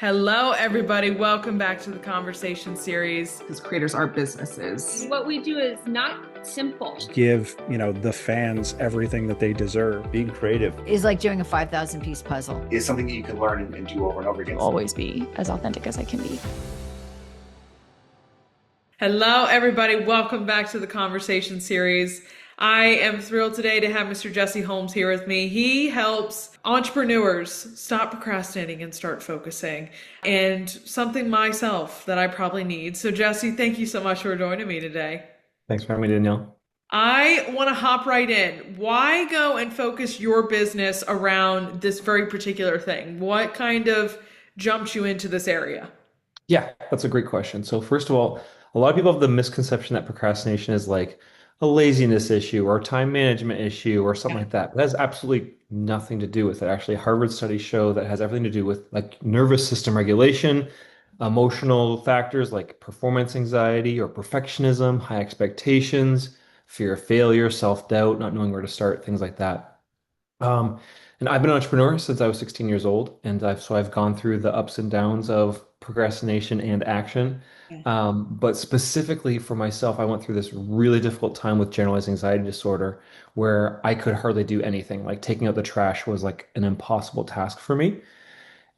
Hello, everybody. Welcome back to the conversation series. Because creators are businesses. What we do is not simple. Give, the fans everything that they deserve. Being creative is like doing a 5,000 piece puzzle. Is something that you can learn and do over and over again. Always be as authentic as I can be. Hello, everybody. Welcome back to the conversation series. I am thrilled today to have Mr. Jesse Holmes here with me. He helps entrepreneurs stop procrastinating and start focusing, and something myself that I probably need. So, Jesse, thank you so much for joining me today. Thanks for having me, Danielle. I want to hop right in. Why go and focus your business around this very particular thing? What kind of jumped you into this area? Yeah, that's a great question. So first of all, a lot of people have the misconception that procrastination is like a laziness issue or a time management issue or something like that. But that has absolutely nothing to do with it. Actually, Harvard studies show that it has everything to do with like nervous system regulation, emotional factors like performance anxiety or perfectionism, high expectations, fear of failure, self-doubt, not knowing where to start, things like that. Um, and I've been an entrepreneur since I was 16 years old, and I've gone through the ups and downs of procrastination and action. But specifically for myself, I went through this really difficult time with generalized anxiety disorder where I could hardly do anything. Like taking out the trash was like an impossible task for me.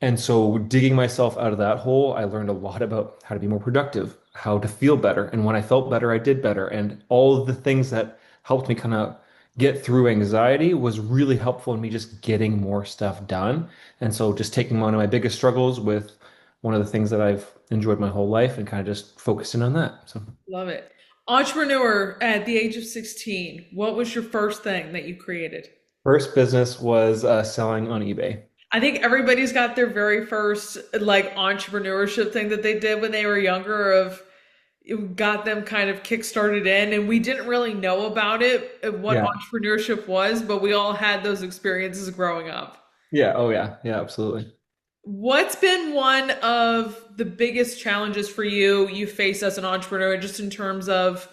And so digging myself out of that hole, I learned a lot about how to be more productive, how to feel better. And when I felt better, I did better. And all of the things that helped me kind of get through anxiety was really helpful in me just getting more stuff done. And so just taking one of my biggest struggles with one of the things that I've enjoyed my whole life and kind of just focusing on that. So Love it. Entrepreneur at the age of 16, what was your first thing that you created? first business was selling on eBay. I think everybody's got their very first like entrepreneurship thing that they did when they were younger of it got them kind of kickstarted in, and we didn't really know about it, what Yeah. entrepreneurship was, but we all had those experiences growing up. Yeah. Oh, yeah. Yeah, absolutely. What's been one of the biggest challenges for you face as an entrepreneur, just in terms of,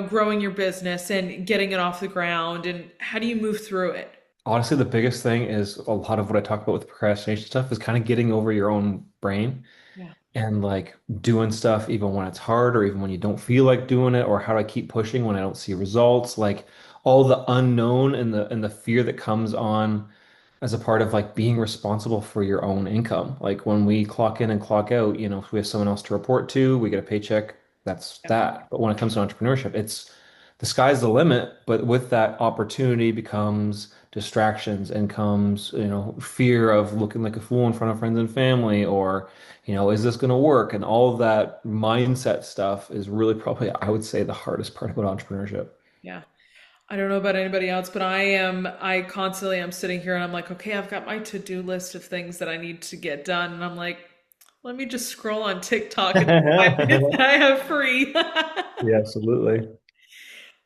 growing your business and getting it off the ground, and how do you move through it? Honestly, the biggest thing is a lot of what I talk about with procrastination stuff is kind of getting over your own brain Yeah. and like doing stuff even when it's hard or even when you don't feel like doing it, or how do I keep pushing when I don't see results, like all the unknown and the fear that comes on as a part of like being responsible for your own income. Like when we clock in and clock out, if we have someone else to report to, we get a paycheck, that's that. But when it comes to entrepreneurship, it's the sky's the limit, but with that opportunity becomes distractions and comes, fear of looking like a fool in front of friends and family, or, is this going to work? And all of that mindset stuff is really probably, I would say, the hardest part about entrepreneurship. Yeah. I don't know about anybody else, but I constantly am sitting here and I'm like, okay, I've got my to-do list of things that I need to get done. And I'm like, let me just scroll on TikTok and 5 minutes that I have free. Yeah, absolutely.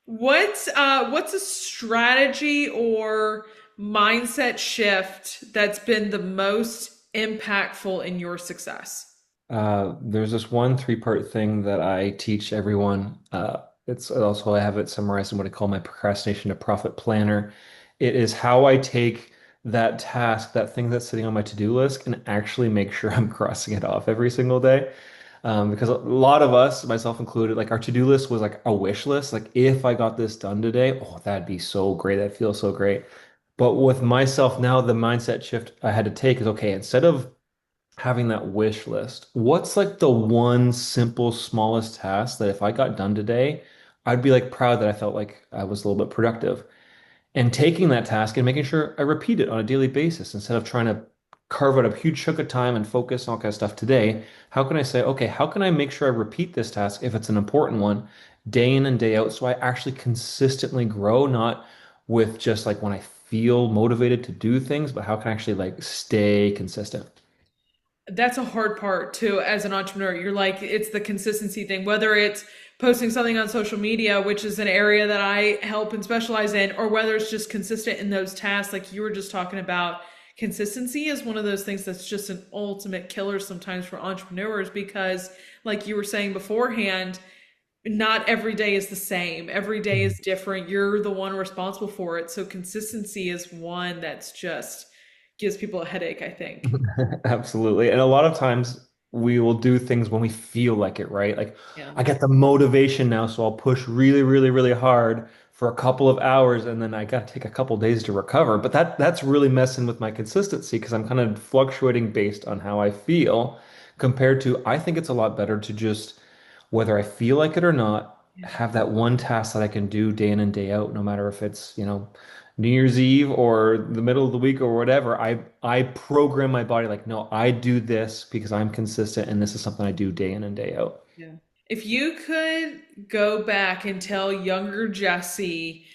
What's a strategy or mindset shift that's been the most impactful in your success? There's this one three-part thing that I teach everyone. It's also, I have it summarized in what I call my procrastination to profit planner. It is how I take that task, that thing that's sitting on my to-do list, and actually make sure I'm crossing it off every single day. Because a lot of us, myself included, like our to-do list was like a wish list. Like if I got this done today, oh, that'd be so great. That feels so great. But with myself now, the mindset shift I had to take is okay, instead of having that wish list, what's like the one simple, smallest task that if I got done today, I'd be like proud that I felt like I was a little bit productive. And taking that task and making sure I repeat it on a daily basis instead of trying to carve out a huge chunk of time and focus on all kind of stuff today. How can I say, okay, how can I make sure I repeat this task if it's an important one day in and day out so I actually consistently grow, not with just like when I feel motivated to do things, but how can I actually like stay consistent? That's a hard part too as an entrepreneur. You're like, it's the consistency thing, whether it's posting something on social media, which is an area that I help and specialize in, or whether it's just consistent in those tasks, like you were just talking about. Consistency is one of those things that's just an ultimate killer sometimes for entrepreneurs because, like you were saying beforehand, not every day is the same. Every day is different. You're the one responsible for it. So consistency is one that's just gives people a headache, I think. Absolutely. And a lot of times we will do things when we feel like it, right? Like, Yeah. I get the motivation now, so I'll push really, really, really hard for a couple of hours and then I got to take a couple days to recover. But that's really messing with my consistency because I'm kind of fluctuating based on how I feel compared to I think it's a lot better to just whether I feel like it or not, Yeah. have that one task that I can do day in and day out, no matter if it's, New Year's Eve or the middle of the week or whatever. I program my body like, no, I do this because I'm consistent and this is something I do day in and day out. Yeah. If you could go back and tell younger Jesse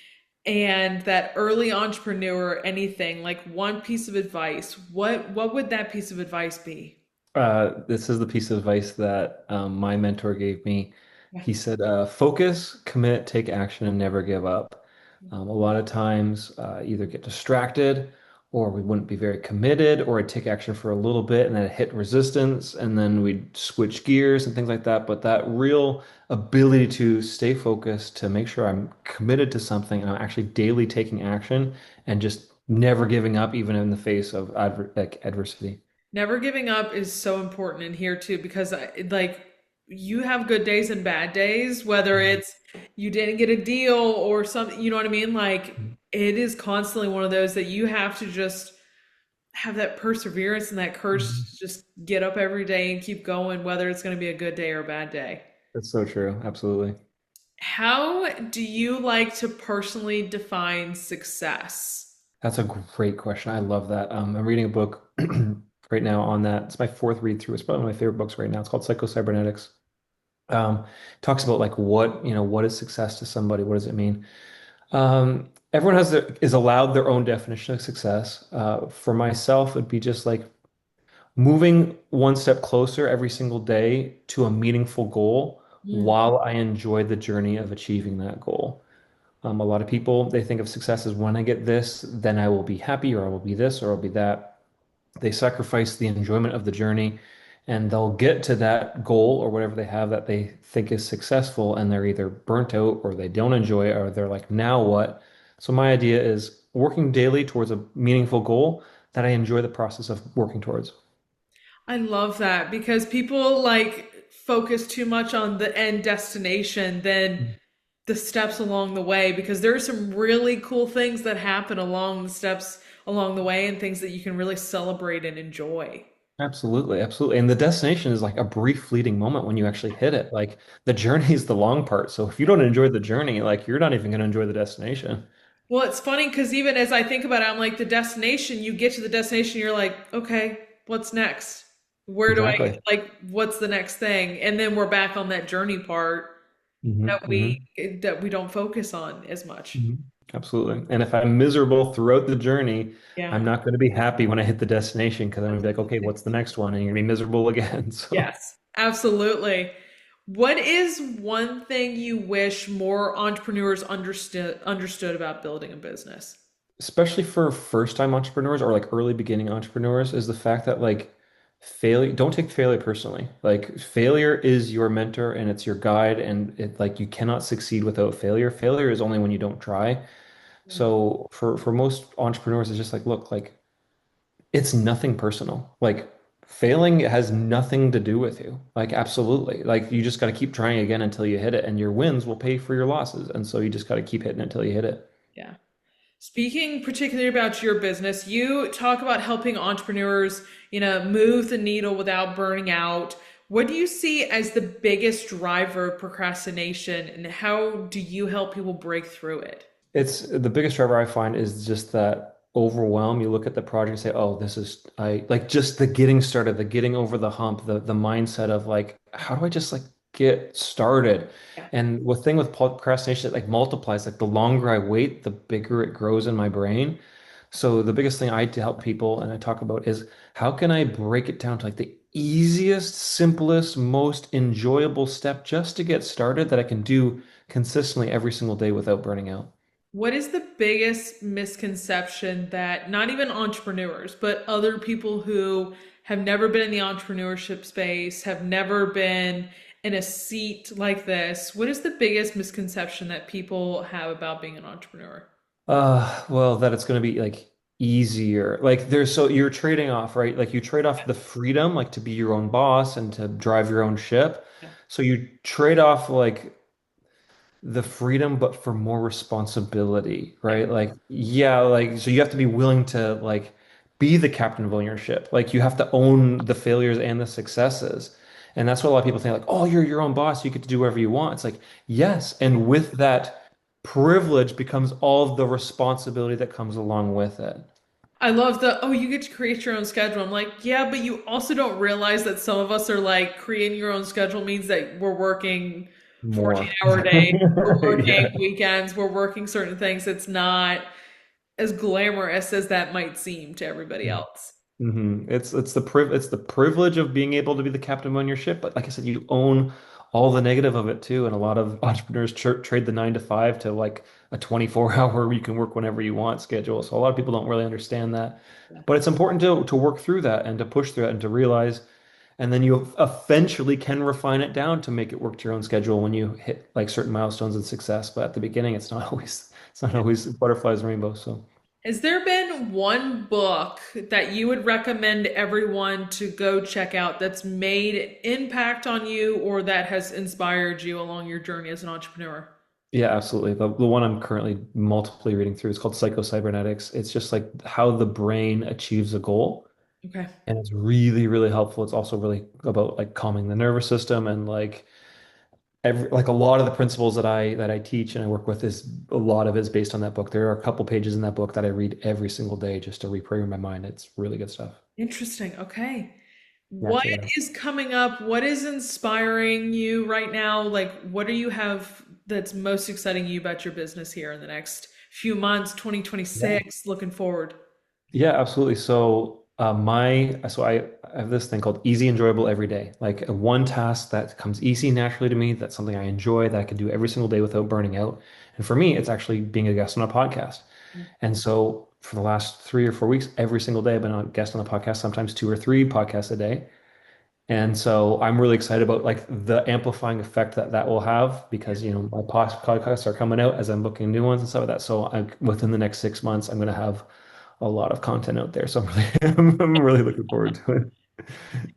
and that early entrepreneur anything, like one piece of advice, what would that piece of advice be? This is the piece of advice that my mentor gave me. Yeah. He said, focus, commit, take action, and never give up. A lot of times, either get distracted or we wouldn't be very committed, or I'd take action for a little bit and then hit resistance, and then we'd switch gears and things like that. But that real ability to stay focused, to make sure I'm committed to something and I'm actually daily taking action and just never giving up, even in the face of adversity. Never giving up is so important in here too because like you have good days and bad days, whether it's you didn't get a deal or something, you know what I mean? Like it is constantly one of those that you have to just have that perseverance and that courage Mhm. to just get up every day and keep going, whether it's going to be a good day or a bad day. That's so true. Absolutely. How do you like to personally define success? That's a great question. I love that. I'm reading a book right now on that. It's my fourth read through. It's probably one of my favorite books right now. It's called Psycho-Cybernetics. Talks about like what is success to somebody? What does it mean? Everyone is allowed their own definition of success. For myself, it'd be just like moving one step closer every single day to a meaningful goal Mm. while I enjoy the journey of achieving that goal. A lot of people, they think of success as when I get this, then I will be happy, or I will be this, or I'll be that. They sacrifice the enjoyment of the journey and they'll get to that goal or whatever they have that they think is successful, and they're either burnt out or they don't enjoy it, or they're like, now what? So, my idea is working daily towards a meaningful goal that I enjoy the process of working towards. I love that because people like focus too much on the end destination than the steps along the way because there are some really cool things that happen along the steps along the way and things that you can really celebrate and enjoy. Absolutely, absolutely. And the destination is like a brief fleeting moment when you actually hit it. Like the journey is the long part. So if you don't enjoy the journey, like you're not even going to enjoy the destination. Well, it's funny because even as I think about it, I'm like the destination, you get to the destination, you're like, okay, what's next? Where do I Exactly. like what's the next thing? And then we're back on that journey part hmm that we hmm that we don't focus on as much. hmm Absolutely. And if I'm miserable throughout the journey, Yeah. I'm not going to be happy when I hit the destination because I'm going to be like, okay, what's the next one? And you're going to be miserable again. So, Yes, absolutely. What is one thing you wish more entrepreneurs understood about building a business? especially for first-time entrepreneurs or like early beginning entrepreneurs, is the fact that like failure, don't take failure personally. Like failure is your mentor and it's your guide, and it like you cannot succeed without failure. Failure is only when you don't try. So for most entrepreneurs, it's just like, look, like it's nothing personal. Like failing has nothing to do with you. Like absolutely. Like you just got to keep trying again until you hit it, and your wins will pay for your losses. And so you just got to keep hitting until you hit it. Yeah. Speaking particularly about your business, you talk about helping entrepreneurs, move the needle without burning out. What do you see as the biggest driver of procrastination, and how do you help people break through it? It's the biggest driver I find is just that overwhelm. You look at the project and say, "Oh, this is I like just the getting started, the getting over the hump, the mindset of like, how do I just like get started?" Yeah. And the thing with procrastination, it like multiplies. Like the longer I wait, the bigger it grows in my brain. So the biggest thing I to help people and I talk about is how can I break it down to like the easiest, simplest, most enjoyable step just to get started that I can do consistently every single day without burning out. What is the biggest misconception that not even entrepreneurs, but other people who have never been in the entrepreneurship space, have never been in a seat like this, what is the biggest misconception that people have about being an entrepreneur? Well, that it's going to be like easier. Like there's so you're trading off, right? Like you trade off the freedom, like to be your own boss and to drive your own ship. So you trade off like the freedom, but for more responsibility, right? Like, yeah, like so you have to be willing to like be the captain of your ship. Like you have to own the failures and the successes. And that's what a lot of people think, like, oh, you're your own boss, you get to do whatever you want. It's like, yes, and with that privilege becomes all of the responsibility that comes along with it. I love oh, you get to create your own schedule. I'm like, yeah, but you also don't realize that some of us are like, creating your own schedule means that we're working More. 14-hour days, we're working Yeah. weekends, we're working certain things. It's not as glamorous as that might seem to everybody else. It's the privilege of being able to be the captain on your ship, but like I said, you own all the negative of it too. And a lot of entrepreneurs trade the 9 to 5 to like a 24 hour where you can work whenever you want schedule. So a lot of people don't really understand that, but it's important to work through that and to push through it and to realize, and then you eventually can refine it down to make it work to your own schedule when you hit like certain milestones and success. But at the beginning, it's not always butterflies and rainbows. So. Has there been one book that you would recommend everyone to go check out that's made an impact on you or that has inspired you along your journey as an entrepreneur? Yeah, absolutely. The one I'm currently multiply reading through is called Psycho-Cybernetics. It's just like how the brain achieves a goal. Okay. And it's really, really helpful. It's also really about like calming the nervous system and like like a lot of the principles that I teach and I work with is a lot of it is based on that book. There are a couple pages in that book that I read every single day just to reprogram my mind. It's really good stuff. Interesting. Okay. Yeah, What check it out. is coming up? What is inspiring you right now? Like, what do you have that's most exciting you about your business here in the next few months, Yeah. 2026, looking forward? Yeah, absolutely. I have this thing called easy, enjoyable every day. Like one task that comes easy naturally to me, that's something I enjoy, that I can do every single day without burning out. And for me, it's actually being a guest on a podcast. And so for the last 3 or 4 weeks, every single day I've been a guest on a podcast, sometimes 2 or 3 podcasts a day. And so I'm really excited about like the amplifying effect that that will have because my podcasts are coming out as I'm booking new ones and stuff like that. So within the next 6 months, I'm going to have a lot of content out there. So I'm really I'm really looking forward to it.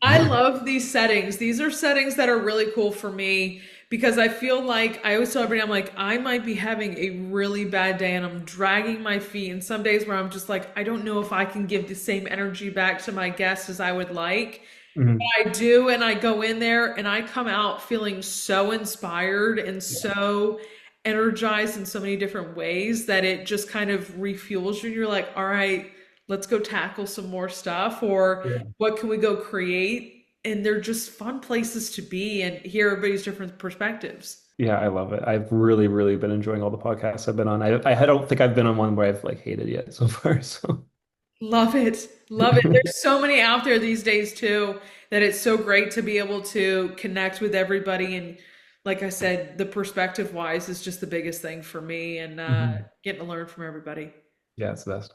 I love these settings. These are settings that are really cool for me because I feel like I always tell everybody, I'm like, I might be having a really bad day and I'm dragging my feet. And some days where I'm just like, I don't know if I can give the same energy back to my guests as I would like. Mhm. I do, and I go in there and I come out feeling so inspired and so energized in so many different ways that it just kind of refuels you. You're like, all right, let's go tackle some more stuff, or Yeah. what can we go create? And they're just fun places to be and hear everybody's different perspectives. Yeah, I love it. I've really, really been enjoying all the podcasts I've been on. I don't think I've been on one where I've like hated yet so far. So Love it. Love it. There's so many out there these days too that it's so great to be able to connect with everybody. And like I said, the perspective wise is just the biggest thing for me and Mhm. getting to learn from everybody. Yeah, it's the best.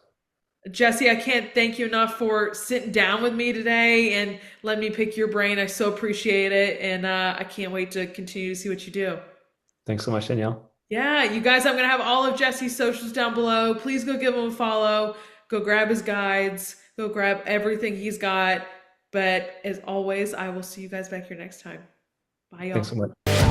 Jesse, I can't thank you enough for sitting down with me today and letting me pick your brain. I so appreciate it. And I can't wait to continue to see what you do. Thanks so much, Danielle. Yeah, you guys, I'm going to have all of Jesse's socials down below. Please go give him a follow. Go grab his guides. Go grab everything he's got. But as always, I will see you guys back here next time. Bye, Thanks y'all. so much.